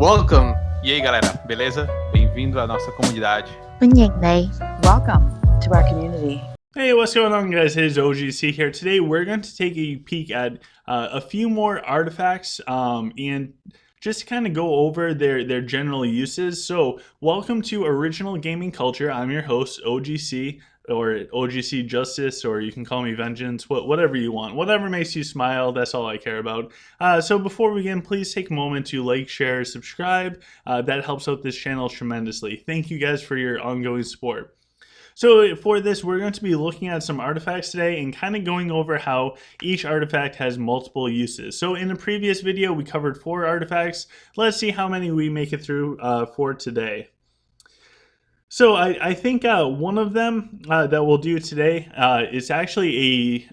Welcome! E aí, galera, beleza? Bem-vindo à nossa comunidade. Welcome to our community. Hey, what's going on, guys? It is OGC here. Today, we're going to take a peek at a few more artifacts and just kind of go over their general uses. So, welcome to Original Gaming Culture. I'm your host, OGC, or OGC Justice, or you can call me Vengeance, whatever you want. Whatever makes you smile, that's all I care about. So before we begin, please take a moment to like, share, subscribe. That helps out this channel tremendously. Thank you guys for your ongoing support. So for this, we're going to be looking at some artifacts today and kind of going over how each artifact has multiple uses. So in a previous video, we covered 4 artifacts. Let's see how many we make it through for today. So I think one of them that we'll do today is actually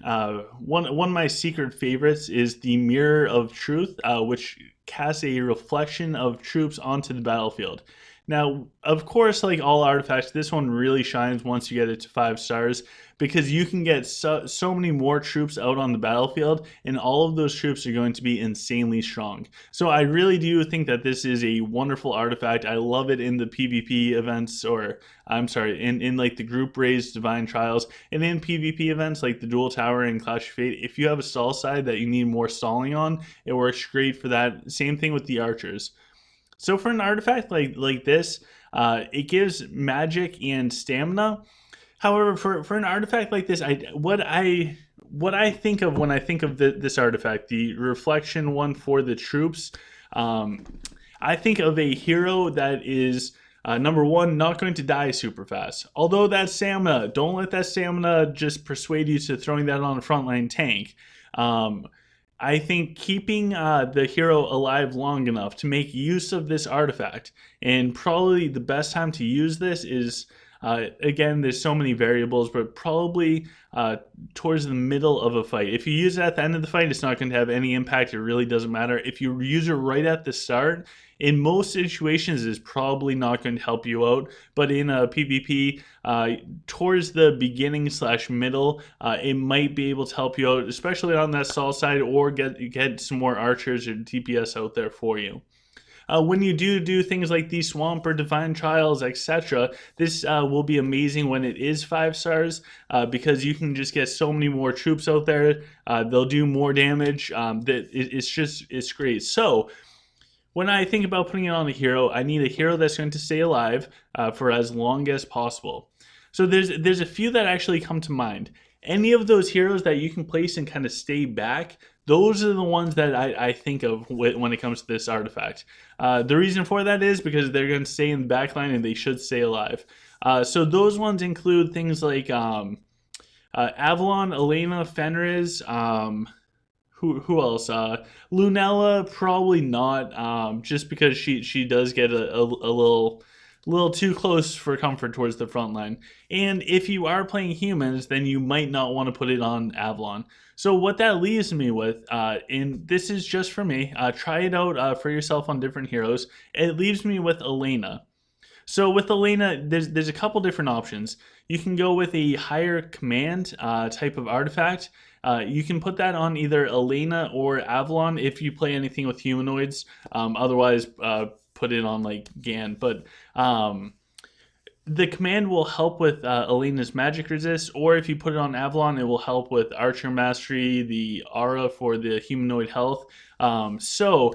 one of my secret favorites is the Mirror of Truth, which casts a reflection of troops onto the battlefield. Now, of course, like all artifacts, this one really shines once you get it to 5 stars because you can get so many more troops out on the battlefield, and all of those troops are going to be insanely strong. So I really do think that this is a wonderful artifact. I love it in the PvP events, or I'm sorry, in like the group raised Divine Trials, and in PvP events like the Dual Tower and Clash of Fate. If you have a stall side that you need more stalling on, it works great for that. Same thing with the archers. So for an artifact like this, it gives magic and stamina. However, for an artifact like this, what I think of when I think of this artifact, the reflection one for the troops, I think of a hero that is number one, not going to die super fast. Although that stamina, don't let that stamina just persuade you to throwing that on a frontline tank. I think keeping the hero alive long enough to make use of this artifact, and probably the best time to use this is, again, there's so many variables, but probably towards the middle of a fight. If you use it at the end of the fight, it's not going to have any impact. It really doesn't matter. If you use it right at the start, in most situations, it's probably not going to help you out. But in a PvP, towards the beginning / middle, it might be able to help you out, especially on that stall side, or get some more archers or DPS out there for you. When you do things like the Swamp or Divine Trials, etc., this will be amazing when it is 5 stars because you can just get so many more troops out there. They'll do more damage. It's great. So when I think about putting it on a hero, I need a hero that's going to stay alive for as long as possible. So there's a few that actually come to mind. Any of those heroes that you can place and kind of stay back, those are the ones that I think of when it comes to this artifact. The reason for that is because they're going to stay in the backline and they should stay alive. So those ones include things like Avalon, Elena, Fenris, who else? Lunella, probably not, just because she does get a little too close for comfort towards the front line. And if you are playing humans, then you might not want to put it on Avalon. So what that leaves me with, and this is just for me, try it out for yourself on different heroes. It leaves me with Elena. So with Elena, there's a couple different options. You can go with a higher command type of artifact. You can put that on either Elena or Avalon if you play anything with humanoids. Otherwise, put it on like Gan. But the command will help with Elena's magic resist, or if you put it on Avalon, it will help with Archer Mastery, the aura for the humanoid health. So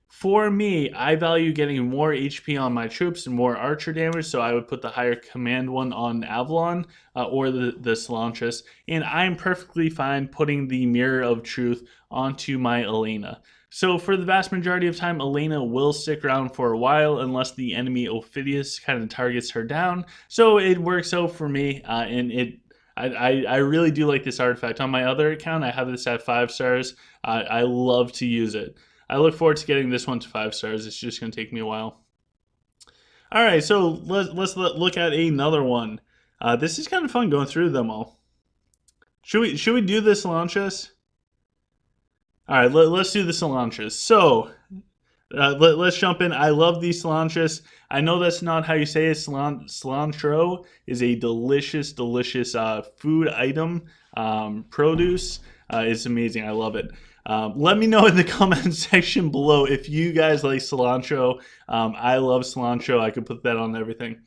for me, I value getting more HP on my troops and more archer damage, so I would put the higher command one on Avalon or the Cilantro, and I'm perfectly fine putting the Mirror of Truth onto my Elena. So for the vast majority of time, Elena will stick around for a while unless the enemy Ophidius kind of targets her down. So it works out for me, and I really do like this artifact. On my other account, I have this at 5 stars. I love to use it. I look forward to getting this one to 5 stars. It's just going to take me a while. All right, so let's look at another one. This is kind of fun going through them all. Should we do the Cilantro? All right, let's do the Cilantro. So let's jump in. I love these Cilantro. I know that's not how you say it. Cilantro is a delicious food item, produce. It's amazing. I love it. Let me know in the comment section below if you guys like cilantro. I love cilantro. I could put that on everything.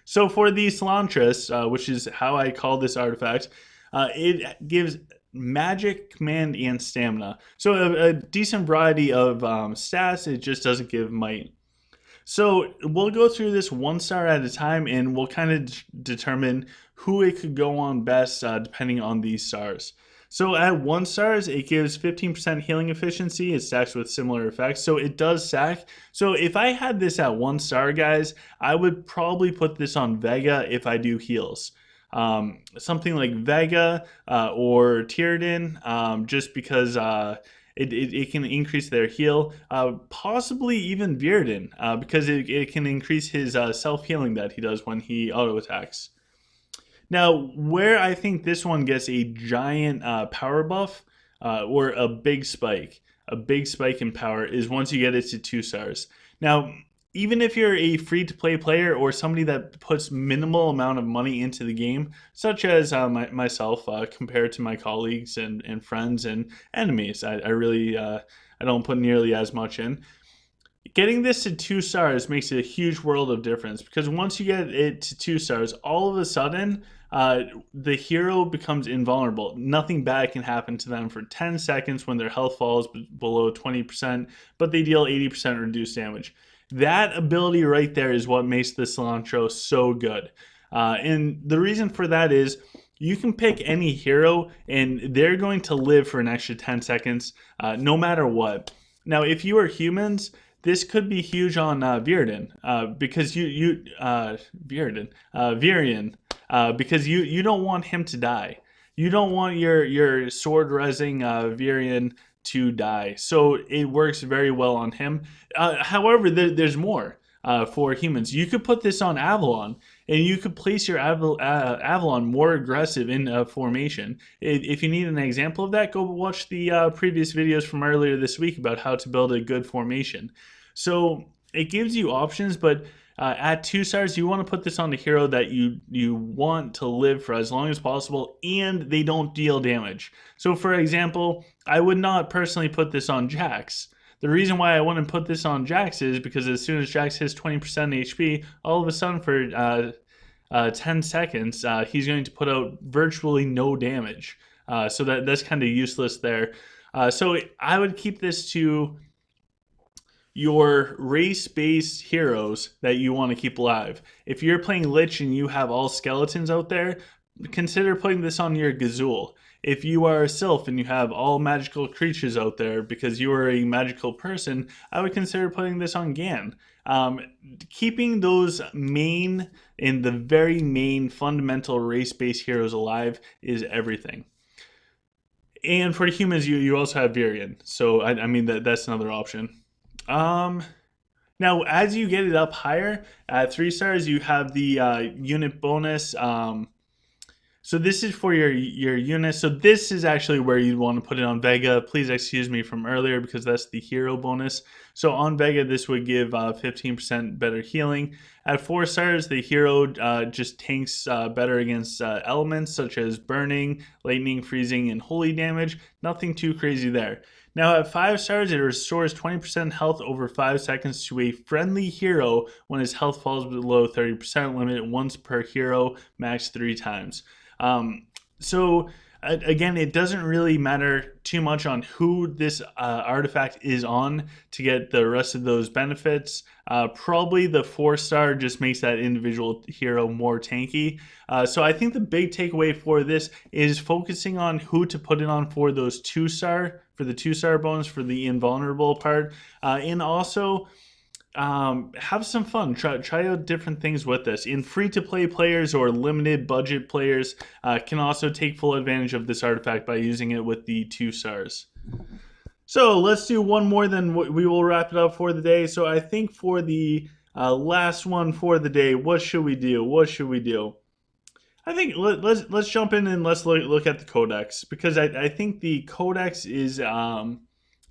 So for the Cilantro, which is how I call this artifact, it gives magic, command, and stamina. So a decent variety of stats. It just doesn't give might. So we'll go through this 1 star at a time, and we'll kind of determine who it could go on best depending on these stars. So at 1 stars, it gives 15% healing efficiency. It stacks with similar effects, so it does stack. So if I had this at 1 star, guys, I would probably put this on Vega if I do heals. Something like Vega or Tyranids, just because it can increase their heal, possibly even Viridin, because it can increase his self-healing that he does when he auto-attacks. Now, where I think this one gets a giant power buff, or a big spike in power, is once you get it to 2 stars. Now, even if you're a free-to-play player or somebody that puts minimal amount of money into the game, such as myself, compared to my colleagues and friends and enemies, I really I don't put nearly as much in. Getting this to 2 stars makes a huge world of difference, because once you get it to 2 stars, all of a sudden the hero becomes invulnerable. Nothing bad can happen to them for 10 seconds when their health falls below 20%, but they deal 80% reduced damage. That ability right there is what makes the Cilantro so good. And the reason for that is you can pick any hero and they're going to live for an extra 10 seconds no matter what. Now, if you are humans, this could be huge on Viridin, because Virion, because you don't want him to die. You don't want your sword resing Virion to die. So it works very well on him. However, there's more for humans. You could put this on Avalon, and you could place your Avalon more aggressive in formation. If you need an example of that, go watch the previous videos from earlier this week about how to build a good formation. So it gives you options, but at 2 stars, you want to put this on the hero that you want to live for as long as possible, and they don't deal damage. So for example, I would not personally put this on Jax. The reason why I wouldn't put this on Jax is because as soon as Jax hits 20% HP, all of a sudden for 10 seconds, he's going to put out virtually no damage. So that's kind of useless there. So I would keep this to your race-based heroes that you want to keep alive. If you're playing Lich and you have all skeletons out there, consider putting this on your Gazul. If you are a Sylph and you have all magical creatures out there because you are a magical person, I would consider putting this on Gan. Keeping those main and the very main fundamental race-based heroes alive is everything. And for humans, you also have Virion. So I mean that's another option. Now, as you get it up higher, at 3 stars, you have the unit bonus. So this is for your units. So this is actually where you'd want to put it on Vega. Please excuse me from earlier because that's the hero bonus. So on Vega, this would give 15% better healing. At 4 stars, the hero just tanks better against elements such as burning, lightning, freezing, and holy damage. Nothing too crazy there. Now at 5 stars, it restores 20% health over 5 seconds to a friendly hero when his health falls below 30% limit, once per hero, max 3 times. So again, it doesn't really matter too much on who this artifact is on to get the rest of those benefits. Probably the 4-star just makes that individual hero more tanky. So I think the big takeaway for this is focusing on who to put it on for those 2-star, for the 2-star bonus, for the invulnerable part, and also have some fun. Try out different things with this. In free-to-play players or limited budget players can also take full advantage of this artifact by using it with the 2 stars. So let's do one more, then we will wrap it up for the day. So I think for the last one for the day, what should we do? What should we do? I think let's jump in and let's look at the Codex, because I think the Codex is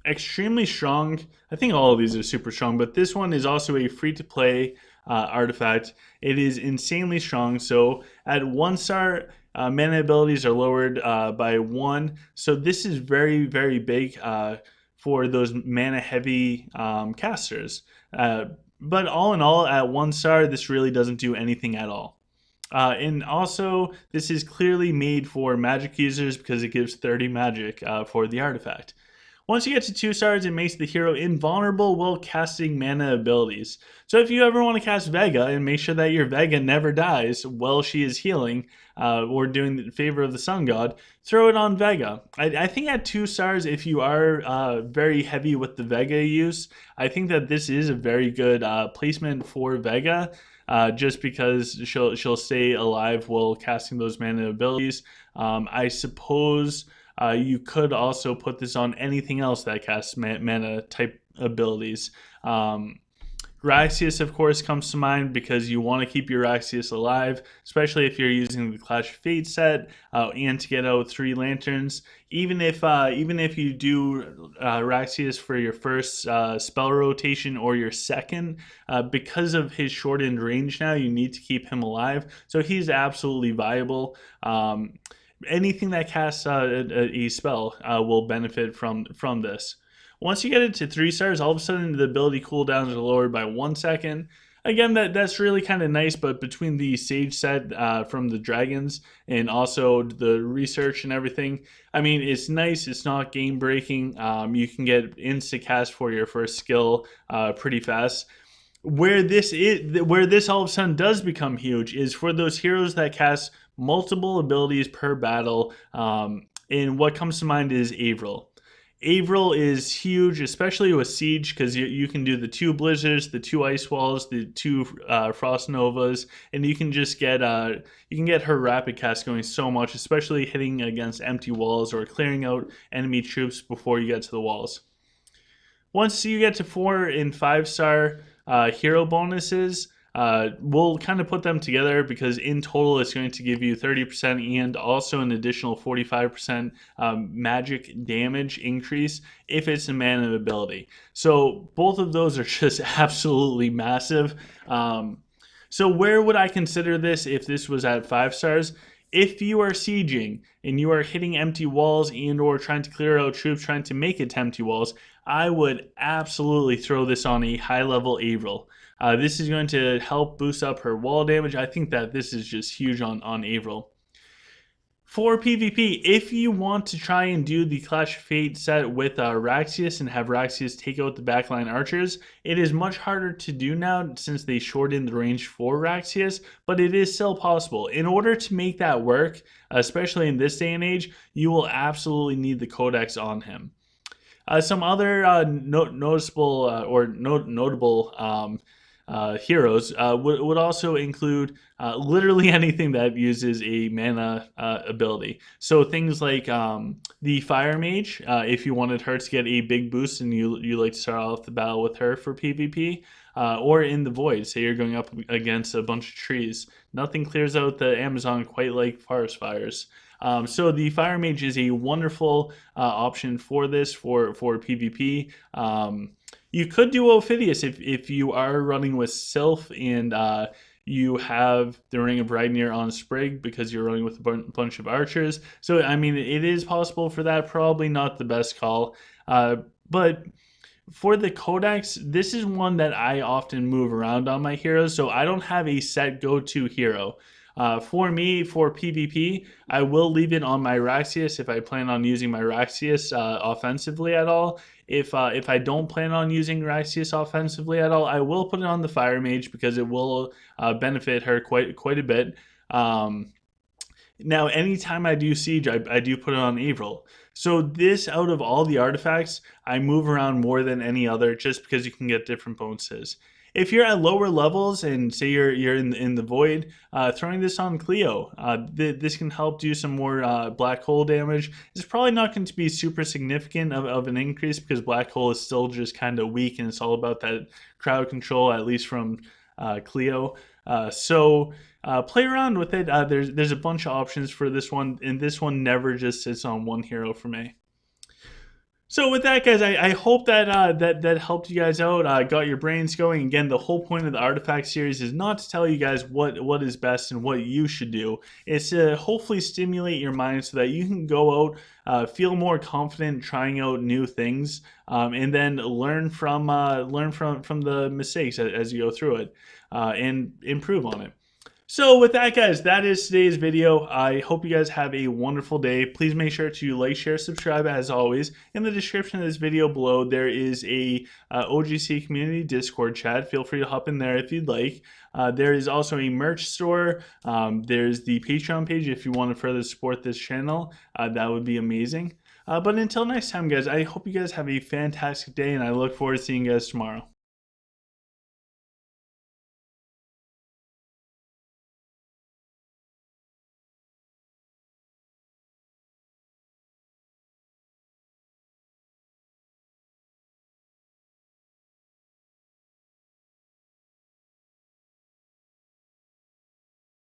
extremely strong. I think all of these are super strong, but this one is also a free-to-play artifact. It is insanely strong. So at 1 star, Mana abilities are lowered by 1. So this is very, very big for those mana heavy casters. But all in all, at 1 star, this really doesn't do anything at all. And also, this is clearly made for magic users because it gives 30 magic for the artifact. Once you get to 2 stars, it makes the hero invulnerable while casting mana abilities. So if you ever want to cast Vega and make sure that your Vega never dies while she is healing or doing the favor of the Sun God, throw it on Vega. I think at 2 stars, if you are very heavy with the Vega use, I think that this is a very good placement for Vega. Just because she'll stay alive while casting those mana abilities. I suppose you could also put this on anything else that casts mana type abilities. Raxius, of course, comes to mind because you want to keep your Raxius alive, especially if you're using the Clash of Fate set and to get out 3 lanterns. Even if you do Raxius for your first spell rotation or your second, because of his shortened range now, you need to keep him alive. So he's absolutely viable. Anything that casts a spell will benefit from this. Once you get it to 3 stars, all of a sudden the ability cooldowns are lowered by 1 second. Again, that's really kind of nice, but between the Sage set from the Dragons and also the research and everything, I mean, it's nice. It's not game breaking. You can get insta-cast for your first skill pretty fast. Where this all of a sudden does become huge is for those heroes that cast multiple abilities per battle. And what comes to mind is Avril. Avril is huge, especially with Siege, because you can do the 2 Blizzards, the 2 Ice Walls, the 2 Frost Novas, and you can just get her rapid cast going so much, especially hitting against empty walls or clearing out enemy troops before you get to the walls. Once you get to 4 and 5 star hero bonuses, we'll kind of put them together because in total it's going to give you 30% and also an additional 45% magic damage increase if it's a mana ability. So both of those are just absolutely massive. So where would I consider this if this was at 5 stars? If you are sieging and you are hitting empty walls and or trying to clear out troops, trying to make it to empty walls, I would absolutely throw this on a high level Avril. This is going to help boost up her wall damage. I think that this is just huge on Avril. For PvP, if you want to try and do the Clash of Fate set with Raxius and have Raxius take out the backline archers, it is much harder to do now since they shortened the range for Raxius, but it is still possible. In order to make that work, especially in this day and age, you will absolutely need the Codex on him. Some other notable heroes would also include literally anything that uses a mana ability. So things like the Fire Mage, if you wanted her to get a big boost and you like to start off the battle with her for PvP, or in the Void, say you're going up against a bunch of trees. Nothing clears out the Amazon quite like forest fires. So the Fire Mage is a wonderful option for this for PvP. You could do Ophidius if you are running with Sylph and you have the Ring of Ragnir on Sprig because you're running with a bunch of archers. So, I mean, it is possible for that. Probably not the best call. But for the Codex, this is one that I often move around on my heroes. So I don't have a set go-to hero. For me, for PvP, I will leave it on my Raxius if I plan on using my Raxius offensively at all. If I don't plan on using Raxius offensively at all, I will put it on the Fire Mage because it will benefit her quite a bit. Now, anytime I do Siege, I do put it on Avril. So this, out of all the artifacts, I move around more than any other just because you can get different bonuses. If you're at lower levels and say you're in the Void, throwing this on Cleo, this can help do some more black hole damage. It's probably not going to be super significant of an increase because black hole is still just kind of weak and it's all about that crowd control, at least from Cleo. So play around with it. There's a bunch of options for this one, and this one never just sits on one hero for me. So with that, guys, I hope that that helped you guys out, got your brains going. Again, the whole point of the Artifact series is not to tell you guys what is best and what you should do. It's to hopefully stimulate your mind so that you can go out, feel more confident trying out new things, and then learn from the mistakes as you go through it, and improve on it. So with that, guys, that is today's video. I hope you guys have a wonderful day. Please make sure to like, share, subscribe as always. In the description of this video below, there is a OGC community Discord chat. Feel free to hop in there if you'd like. There is also a merch store. There's the Patreon page if you want to further support this channel. That would be amazing. But until next time, guys, I hope you guys have a fantastic day, and I look forward to seeing you guys tomorrow.